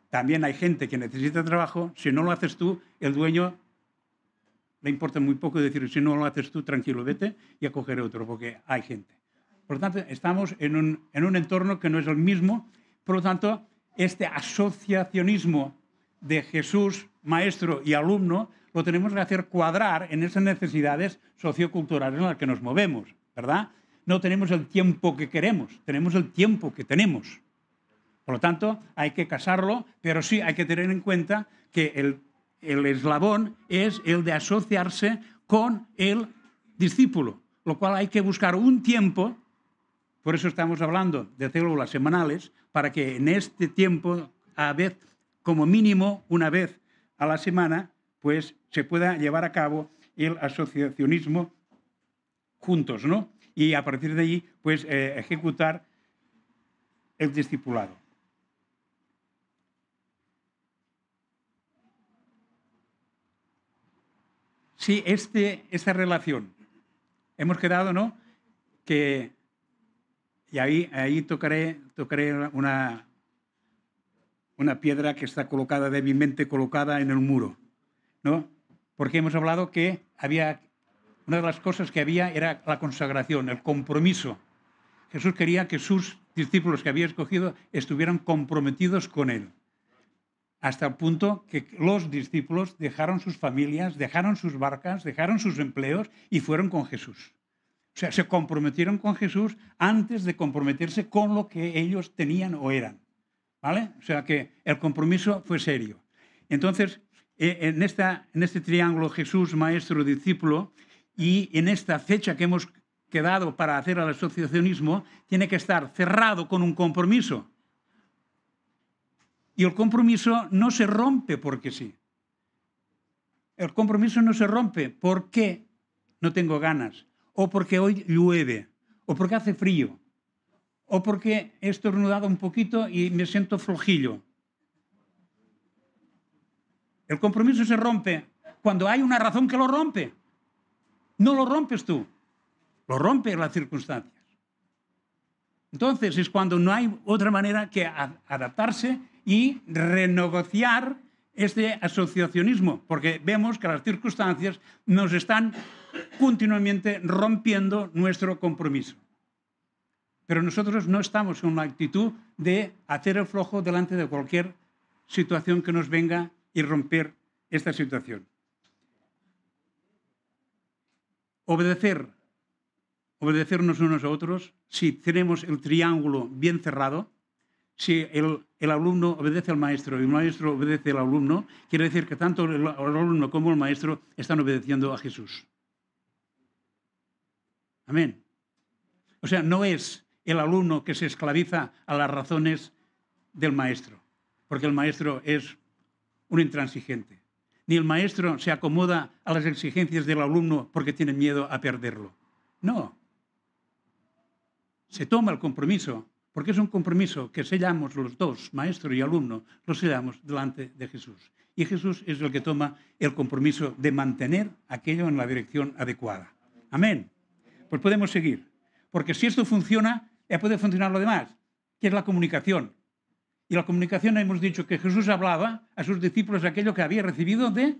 también hay gente que necesita trabajo. Si no lo haces tú, el dueño le importa muy poco decir, si no lo haces tú, tranquilo, vete y a coger otro, porque hay gente. Por lo tanto, estamos en un entorno que no es el mismo. Por lo tanto, este asociacionismo de Jesús, maestro y alumno, lo tenemos que hacer cuadrar en esas necesidades socioculturales en las que nos movemos, ¿verdad? No tenemos el tiempo que queremos, tenemos el tiempo que tenemos. Por lo tanto, hay que casarlo, pero sí hay que tener en cuenta que el eslabón es el de asociarse con el discípulo, lo cual hay que buscar un tiempo. Por eso estamos hablando de células semanales, para que en este tiempo, como mínimo una vez a la semana, pues se pueda llevar a cabo el asociacionismo juntos, ¿no? Y a partir de allí, pues ejecutar el discipulado. Sí, esta relación. Hemos quedado, ¿no? Y ahí tocaré una piedra que está colocada, débilmente colocada en el muro, ¿no? Porque hemos hablado que una de las cosas que había era la consagración, el compromiso. Jesús quería que sus discípulos que había escogido estuvieran comprometidos con él. Hasta el punto que los discípulos dejaron sus familias, dejaron sus barcas, dejaron sus empleos y fueron con Jesús. O sea, se comprometieron con Jesús antes de comprometerse con lo que ellos tenían o eran. ¿Vale? O sea que el compromiso fue serio. Entonces, en este triángulo Jesús, maestro, discípulo, y en esta fecha que hemos quedado para hacer el asociacionismo, tiene que estar cerrado con un compromiso. Y el compromiso no se rompe porque sí. El compromiso no se rompe porque no tengo ganas, o porque hoy llueve, o porque hace frío, o porque he estornudado un poquito y me siento flojillo. El compromiso se rompe cuando hay una razón que lo rompe. No lo rompes tú, lo rompe las circunstancias. Entonces es cuando no hay otra manera que adaptarse y renegociar este asociacionismo, porque vemos que las circunstancias nos están continuamente rompiendo nuestro compromiso. Pero nosotros no estamos en la actitud de hacer el flojo delante de cualquier situación que nos venga y romper esta situación. Obedecernos unos a otros, si tenemos el triángulo bien cerrado, si el alumno obedece al maestro y el maestro obedece al alumno, quiere decir que tanto el alumno como el maestro están obedeciendo a Jesús. Amén. O sea, no es el alumno que se esclaviza a las razones del maestro, porque el maestro es un intransigente. Ni el maestro se acomoda a las exigencias del alumno porque tiene miedo a perderlo. No. Se toma el compromiso, porque es un compromiso que sellamos los dos, maestro y alumno, lo sellamos delante de Jesús. Y Jesús es el que toma el compromiso de mantener aquello en la dirección adecuada. Amén. Pues podemos seguir. Porque si esto funciona, ya puede funcionar lo demás, que es la comunicación. Y la comunicación hemos dicho que Jesús hablaba a sus discípulos aquello que había recibido del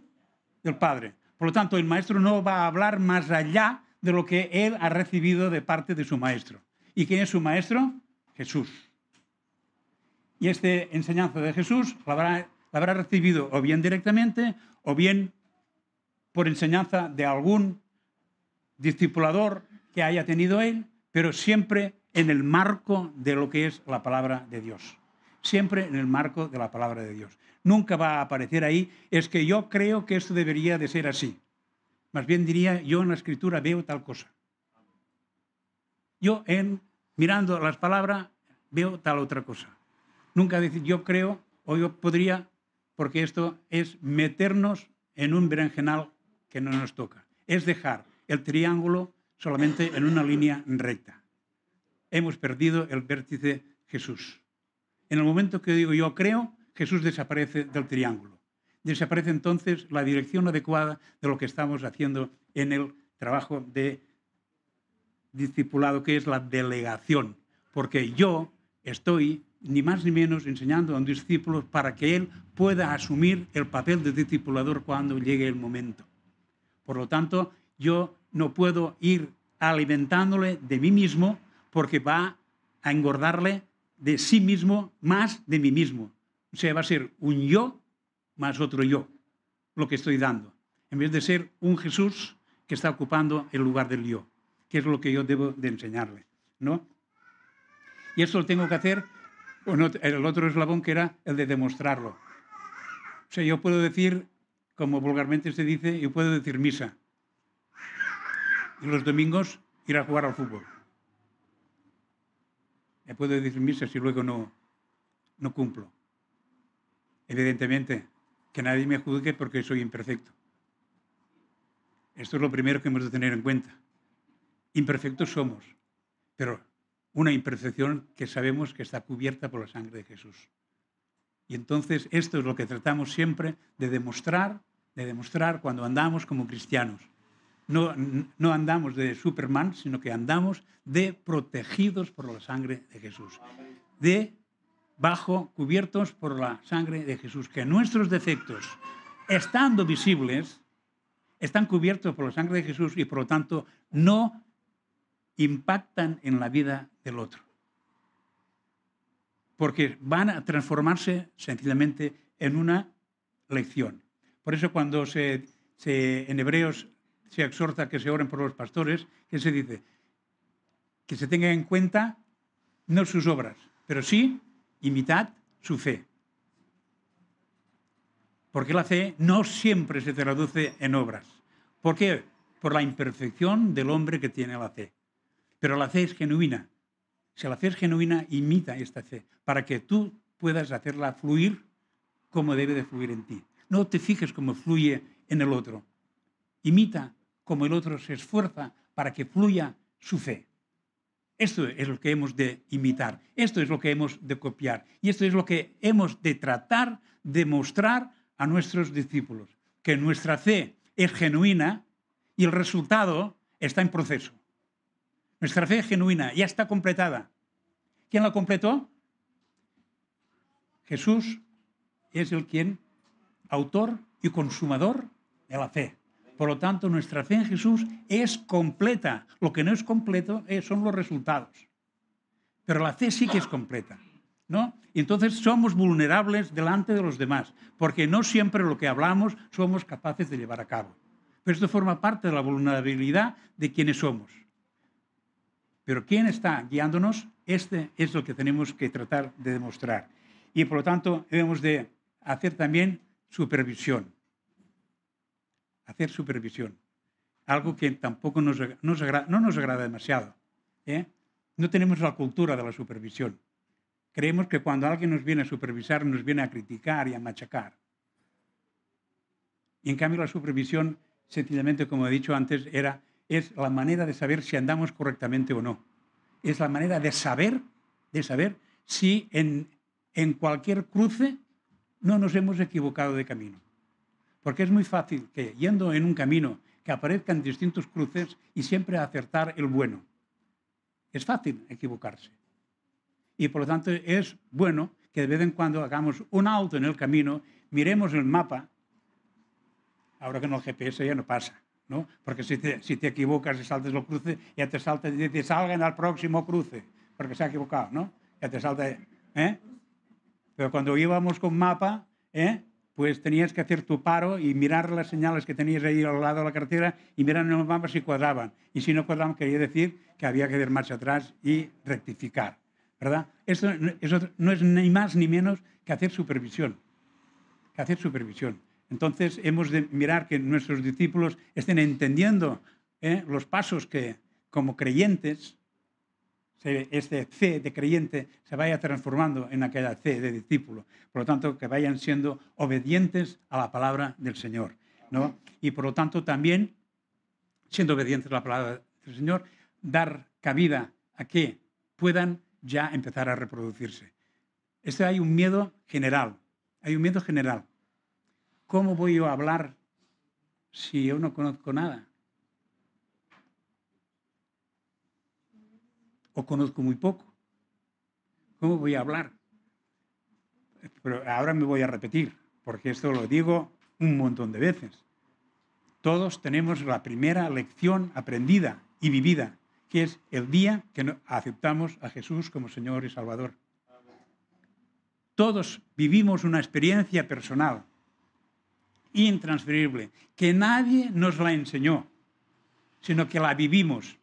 Padre. Por lo tanto, el maestro no va a hablar más allá de lo que él ha recibido de parte de su maestro. ¿Y quién es su maestro? Jesús. Y esta enseñanza de Jesús la habrá recibido o bien directamente o bien por enseñanza de algún discipulador que haya tenido él, pero siempre en el marco de lo que es la palabra de Dios. Siempre en el marco de la palabra de Dios. Nunca va a aparecer ahí, es que yo creo que esto debería de ser así. Más bien diría, yo en la Escritura veo tal cosa. Yo mirando las palabras veo tal otra cosa. Nunca decir yo creo o yo podría, porque esto es meternos en un berenjenal que no nos toca. Es dejar el triángulo solamente en una línea recta. Hemos perdido el vértice Jesús. En el momento que digo yo creo, Jesús desaparece del triángulo. Desaparece entonces la dirección adecuada de lo que estamos haciendo en el trabajo de discipulado, que es la delegación. Porque yo estoy ni más ni menos enseñando a un discípulo para que él pueda asumir el papel de discipulador cuando llegue el momento. Por lo tanto, yo no puedo ir alimentándole de mí mismo porque va a engordarle de sí mismo más de mí mismo. O sea, va a ser un yo más otro yo, lo que estoy dando. En vez de ser un Jesús que está ocupando el lugar del yo, que es lo que yo debo de enseñarle, ¿no? Y eso lo tengo que hacer con el otro eslabón, que era el de demostrarlo. O sea, yo puedo decir, como vulgarmente se dice, yo puedo decir misa. Y los domingos ir a jugar al fútbol. Me puedo decir misa si luego no cumplo. Evidentemente, que nadie me juzgue porque soy imperfecto. Esto es lo primero que hemos de tener en cuenta. Imperfectos somos, pero una imperfección que sabemos que está cubierta por la sangre de Jesús. Y entonces esto es lo que tratamos siempre de demostrar de demostrar cuando andamos como cristianos. No andamos de Superman, sino que andamos de protegidos por la sangre de Jesús. Cubiertos por la sangre de Jesús. Que nuestros defectos, estando visibles, están cubiertos por la sangre de Jesús y por lo tanto no impactan en la vida del otro. Porque van a transformarse sencillamente en una lección. Por eso cuando en Hebreos se exhorta que se oren por los pastores, ¿qué se dice? Que se tengan en cuenta no sus obras, pero sí imitad su fe. Porque la fe no siempre se traduce en obras. ¿Por qué? Por la imperfección del hombre que tiene la fe. Pero la fe es genuina. Si la fe es genuina, imita esta fe para que tú puedas hacerla fluir como debe de fluir en ti. No te fijes cómo fluye en el otro. Imita cómo el otro se esfuerza para que fluya su fe. Esto es lo que hemos de imitar. Esto es lo que hemos de copiar. Y esto es lo que hemos de tratar de mostrar a nuestros discípulos. Que nuestra fe es genuina y el resultado está en proceso. Nuestra fe es genuina, ya está completada. ¿Quién la completó? Jesús es autor y consumador de la fe. Por lo tanto, nuestra fe en Jesús es completa. Lo que no es completo son los resultados. Pero la fe sí que es completa, ¿no? Y entonces somos vulnerables delante de los demás, porque no siempre lo que hablamos somos capaces de llevar a cabo. Pero esto forma parte de la vulnerabilidad de quienes somos. Pero ¿quién está guiándonos? Este es lo que tenemos que tratar de demostrar. Y por lo tanto, debemos de hacer también supervisión. Hacer supervisión. Algo que tampoco no nos agrada demasiado. No tenemos la cultura de la supervisión. Creemos que cuando alguien nos viene a supervisar, nos viene a criticar y a machacar. Y en cambio la supervisión, sencillamente, como he dicho antes, es la manera de saber si andamos correctamente o no. Es la manera de saber si en cualquier cruce no nos hemos equivocado de camino. Porque es muy fácil que, yendo en un camino, que aparezcan distintos cruces y siempre acertar el bueno. Es fácil equivocarse. Y por lo tanto es bueno que de vez en cuando hagamos un alto en el camino, miremos el mapa. Ahora que en el GPS ya no pasa, ¿no? Porque si te equivocas y saltes los cruces, ya te salta y dice, salgan al próximo cruce, porque se ha equivocado, ¿no? Ya te salta, Pero cuando íbamos con mapa, pues tenías que hacer tu paro y mirar las señales que tenías ahí al lado de la carretera y mirar en los mapas si cuadraban. Y si no cuadraban, quería decir que había que dar marcha atrás y rectificar, ¿verdad? Eso no es ni más ni menos que hacer supervisión. Entonces, hemos de mirar que nuestros discípulos estén entendiendo los pasos que, como creyentes, esta fe de creyente se vaya transformando en aquella fe de discípulo. Por lo tanto, que vayan siendo obedientes a la palabra del Señor, ¿no? Y por lo tanto, también, siendo obedientes a la palabra del Señor, dar cabida a que puedan ya empezar a reproducirse. Hay un miedo general. ¿Cómo voy yo a hablar si yo no conozco nada? O conozco muy poco. ¿Cómo voy a hablar? Pero ahora me voy a repetir, porque esto lo digo un montón de veces. Todos tenemos la primera lección aprendida y vivida, que es el día que aceptamos a Jesús como Señor y Salvador. Todos vivimos una experiencia personal, intransferible, que nadie nos la enseñó, sino que la vivimos.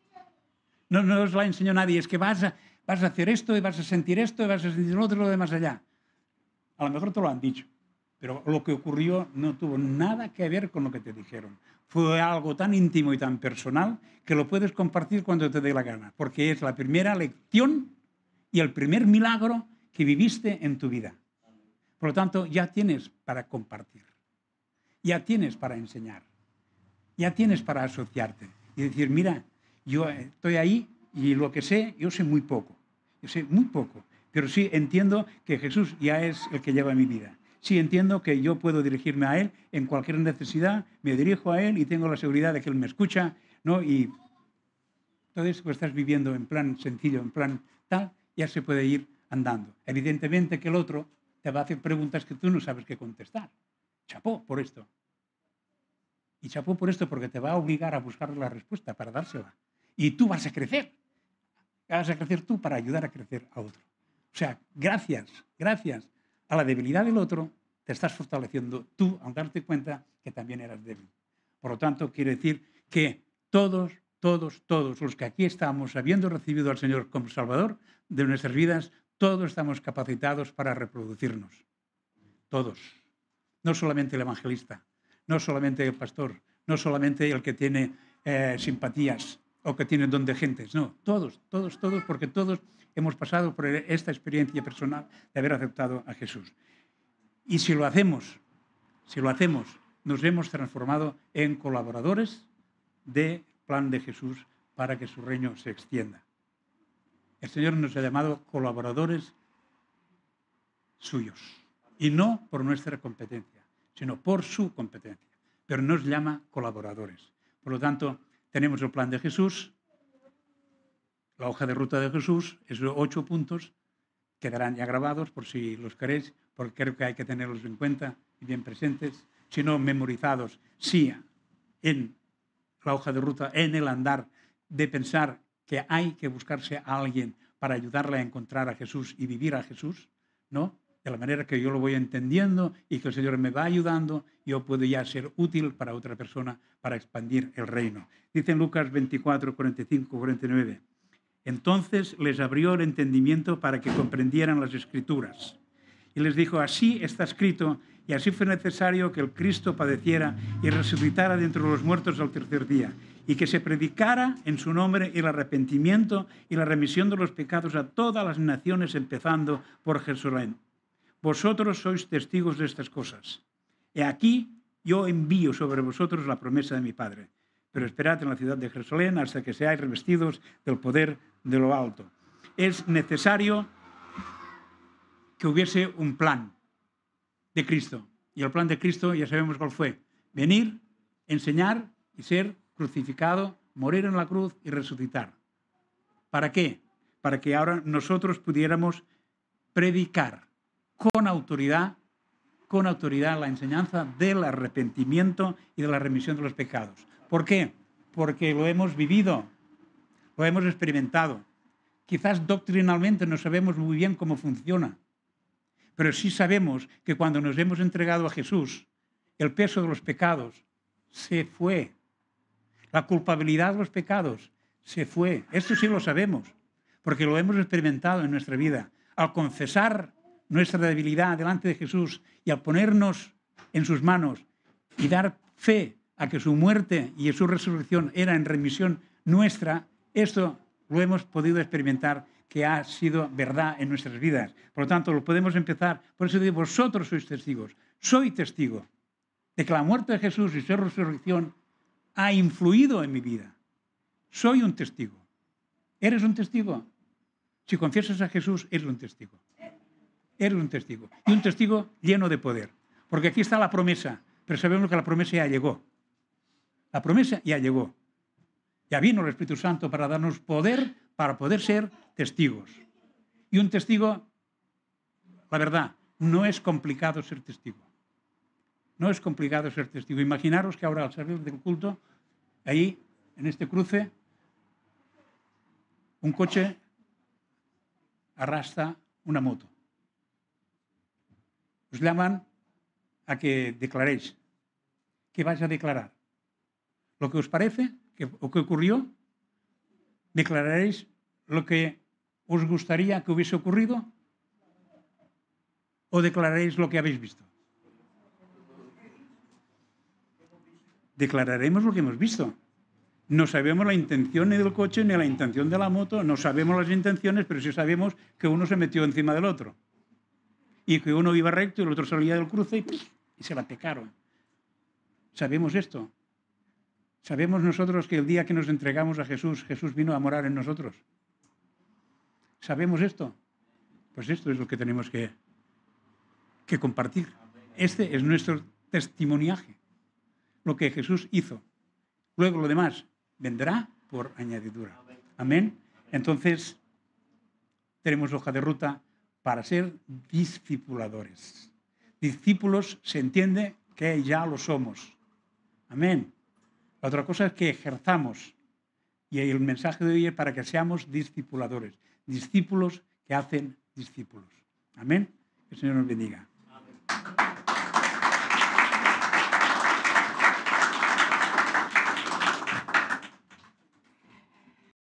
No nos la enseñó nadie, es que vas a hacer esto y vas a sentir esto y vas a sentir lo otro y lo de más allá. A lo mejor te lo han dicho, pero lo que ocurrió no tuvo nada que ver con lo que te dijeron. Fue algo tan íntimo y tan personal que lo puedes compartir cuando te dé la gana, porque es la primera lección y el primer milagro que viviste en tu vida. Por lo tanto, ya tienes para compartir, ya tienes para enseñar, ya tienes para asociarte y decir, mira, yo estoy ahí y lo que sé, yo sé muy poco, pero sí entiendo que Jesús ya es el que lleva mi vida. Sí, entiendo que yo puedo dirigirme a Él en cualquier necesidad, me dirijo a Él y tengo la seguridad de que Él me escucha, ¿no? Y todo eso que estás viviendo en plan sencillo, en plan tal, ya se puede ir andando. Evidentemente que el otro te va a hacer preguntas que tú no sabes qué contestar. Chapó por esto. Y chapó por esto porque te va a obligar a buscar la respuesta para dársela. Y tú vas a crecer. Vas a crecer tú para ayudar a crecer a otro. O sea, gracias a la debilidad del otro, te estás fortaleciendo tú al darte cuenta que también eras débil. Por lo tanto, quiere decir que todos los que aquí estamos, habiendo recibido al Señor como Salvador de nuestras vidas, todos estamos capacitados para reproducirnos. Todos. No solamente el evangelista, no solamente el pastor, no solamente el que tiene simpatías o que tiene don de gentes. No, todos, porque todos hemos pasado por esta experiencia personal de haber aceptado a Jesús. Y si lo hacemos, nos hemos transformado en colaboradores del plan de Jesús para que su reino se extienda. El Señor nos ha llamado colaboradores suyos, y no por nuestra competencia, sino por su competencia. Pero nos llama colaboradores. Por lo tanto, tenemos el plan de Jesús, la hoja de ruta de Jesús, esos 8 puntos quedarán ya grabados por si los queréis, porque creo que hay que tenerlos en cuenta y bien presentes, si no memorizados, sí, en la hoja de ruta, en el andar de pensar que hay que buscarse a alguien para ayudarle a encontrar a Jesús y vivir a Jesús, ¿no? De la manera que yo lo voy entendiendo y que el Señor me va ayudando, yo puedo ya ser útil para otra persona para expandir el reino. Dice en Lucas 24, 45, 49. Entonces les abrió el entendimiento para que comprendieran las Escrituras. Y les dijo, así está escrito, y así fue necesario que el Cristo padeciera y resucitara de entre los muertos al tercer día, y que se predicara en su nombre el arrepentimiento y la remisión de los pecados a todas las naciones, empezando por Jerusalén. Vosotros sois testigos de estas cosas. He aquí, yo envío sobre vosotros la promesa de mi Padre. Pero esperad en la ciudad de Jerusalén hasta que seáis revestidos del poder de lo alto. Es necesario que hubiese un plan de Cristo. Y el plan de Cristo ya sabemos cuál fue. Venir, enseñar y ser crucificado, morir en la cruz y resucitar. ¿Para qué? Para que ahora nosotros pudiéramos predicar con autoridad la enseñanza del arrepentimiento y de la remisión de los pecados. ¿Por qué? Porque lo hemos vivido, lo hemos experimentado. Quizás doctrinalmente no sabemos muy bien cómo funciona, pero sí sabemos que cuando nos hemos entregado a Jesús, el peso de los pecados se fue. La culpabilidad de los pecados se fue. Esto sí lo sabemos, porque lo hemos experimentado en nuestra vida. Al confesar nuestra debilidad delante de Jesús y al ponernos en sus manos y dar fe a que su muerte y su resurrección era en remisión nuestra, esto lo hemos podido experimentar, que ha sido verdad en nuestras vidas. Por lo tanto, lo podemos empezar. Por eso digo, vosotros sois testigos. Soy testigo de que la muerte de Jesús y su resurrección ha influido en mi vida. Soy un testigo. ¿Eres un testigo? Si confiesas a Jesús, eres un testigo. Eres un testigo. Y un testigo lleno de poder. Porque aquí está la promesa, pero sabemos que la promesa ya llegó. La promesa ya llegó. Ya vino el Espíritu Santo para darnos poder para poder ser testigos. Y un testigo, la verdad, no es complicado ser testigo. No es complicado ser testigo. Imaginaros que ahora al salir del culto, ahí, en este cruce, un coche arrastra una moto. Os llaman a que declaréis. ¿Qué vais a declarar? ¿Lo que os parece o que ocurrió? ¿Declararéis lo que os gustaría que hubiese ocurrido? ¿O declararéis lo que habéis visto? Declararemos lo que hemos visto. No sabemos la intención ni del coche ni la intención de la moto, no sabemos las intenciones, pero sí sabemos que uno se metió encima del otro. Y que uno iba recto y el otro salía del cruce y se la pecaron. Sabemos esto. Sabemos nosotros que el día que nos entregamos a Jesús, Jesús vino a morar en nosotros. ¿Sabemos esto? Pues esto es lo que tenemos que compartir. Este es nuestro testimoniaje, lo que Jesús hizo. Luego lo demás vendrá por añadidura. Amén. Entonces, tenemos hoja de ruta para ser discipuladores. Discípulos se entiende que ya lo somos. Amén. La otra cosa es que ejerzamos. Y el mensaje de hoy es para que seamos discipuladores. Discípulos que hacen discípulos. Amén. Que el Señor nos bendiga.